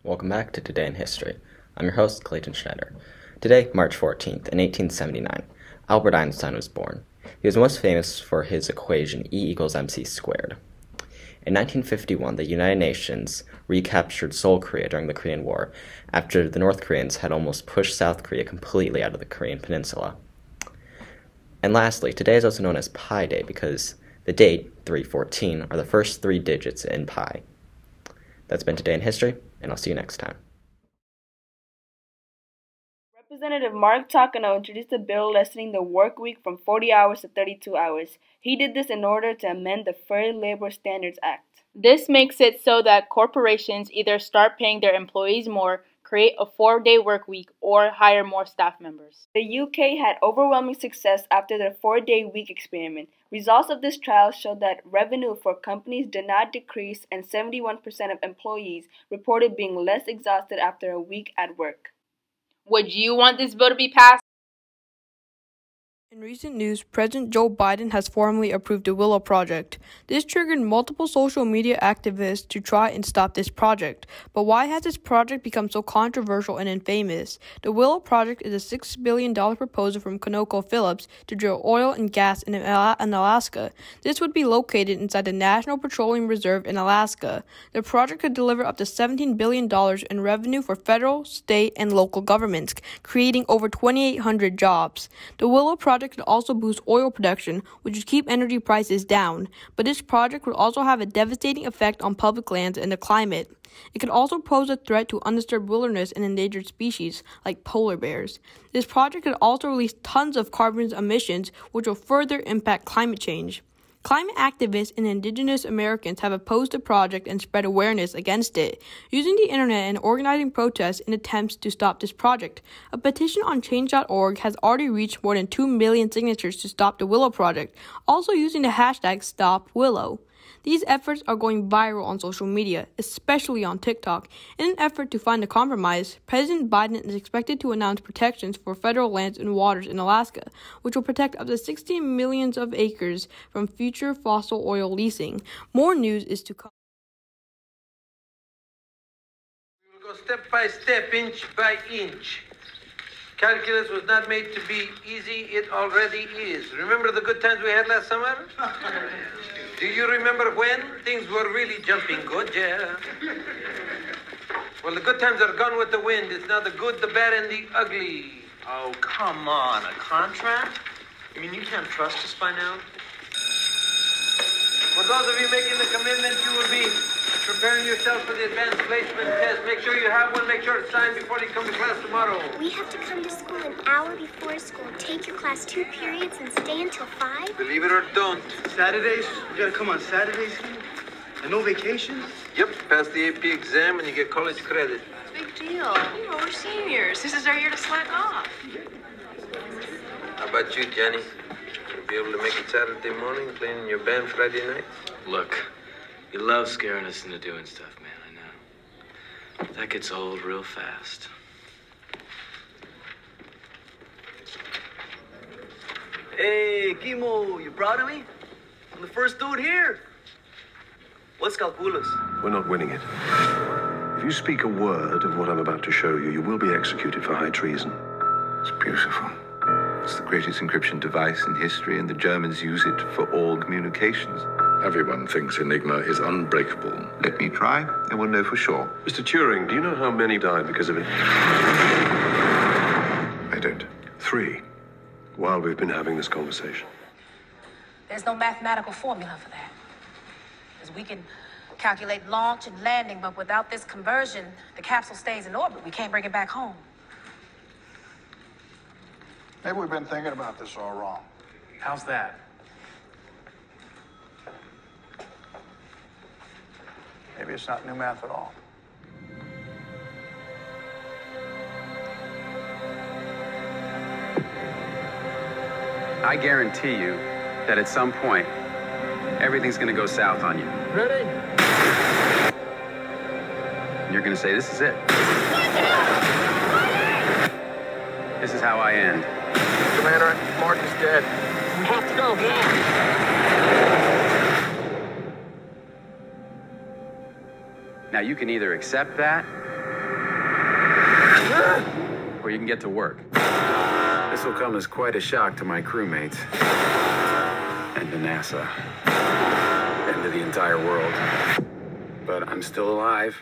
Welcome back to Today in History. I'm your host, Clayton. Today, March 14th, in 1879, Albert Einstein was born. He was most famous for his equation E=mc². In 1951, the United Nations recaptured Seoul, Korea during the Korean War, after the North Koreans had almost pushed South Korea completely out of the Korean peninsula. And lastly, today is also known as Pi Day because the date, 314, are the first 3 digits in pi. That's been Today in History, and I'll see you next time. Representative Mark Takano introduced a bill lessening the work week from 40 hours to 32 hours. He did this in order to amend the Fair Labor Standards Act. This makes it so that corporations either start paying their employees more, create a 4-day work week, or hire more staff members. The UK had overwhelming success after their 4-day week experiment. Results of this trial showed that revenue for companies did not decrease, and 71% of employees reported being less exhausted after a week at work. Would you want this bill to be passed? In recent news, President Joe Biden has formally approved the Willow Project. This triggered multiple social media activists to try and stop this project. But why has this project become so controversial and infamous? The Willow Project is a $6 billion proposal from ConocoPhillips to drill oil and gas in Alaska. This would be located inside the National Petroleum Reserve in Alaska. The project could deliver up to $17 billion in revenue for federal, state, and local governments, creating over 2,800 jobs. The Willow Project could also boost oil production, which would keep energy prices down, but this project would also have a devastating effect on public lands and the climate. It could also pose a threat to undisturbed wilderness and endangered species, like polar bears. This project could also release tons of carbon emissions, which will further impact climate change. Climate activists and indigenous Americans have opposed the project and spread awareness against it, using the internet and organizing protests in attempts to stop this project. A petition on change.org has already reached more than 2 million signatures to stop the Willow Project, also using the hashtag #StopWillow. These efforts are going viral on social media, especially on TikTok. In an effort to find a compromise, President Biden is expected to announce protections for federal lands and waters in Alaska, which will protect up to 16 millions of acres from future fossil oil leasing. More news is to come. We will go step by step, inch by inch. Calculus was not made to be easy, it already is. Remember the good times we had last summer? Do you remember when things were really jumping good? Yeah. Well, the good times are gone with the wind. It's now the good, the bad, and the ugly. Oh, come on. A contract? You mean you can't trust us by now? For those of you making the commitment, you will be preparing yourself for the advanced placement test. Make sure you have one. Make sure it's signed before you come to class tomorrow. We have to come to school an hour before school, take your class 2 periods, and stay until 5? Believe it or don't. Saturdays? You gotta come on Saturdays? And no vacations? Yep, pass the AP exam and you get college credit. Big deal. You know, we're seniors. This is our year to slack off. How about you, Jenny? You'll be able to make it Saturday morning, playing in your band Friday night? Look, you love scaring us into doing stuff, man, I know. That gets old real fast. Hey, Kimo, you proud of me? I'm the first dude here. What's calculus? We're not winning it. If you speak a word of what I'm about to show you, you will be executed for high treason. It's beautiful. It's the greatest encryption device in history, and the Germans use it for all communications. Everyone thinks Enigma is unbreakable. Let me try, and we'll know for sure. Mr. Turing, do you know how many died because of it? I don't. 3. While we've been having this conversation. There's no mathematical formula for that. Because we can calculate launch and landing, but without this conversion, the capsule stays in orbit. We can't bring it back home. Maybe we've been thinking about this all wrong. How's that? Maybe it's not new math at all. I guarantee you that at some point, everything's gonna go south on you. Ready? And you're gonna say, this is it. This is how I end. Commander, Mark is dead. We have to go now. Now, you can either accept that, or you can get to work. This will come as quite a shock to my crewmates, and to NASA, and to the entire world. But I'm still alive.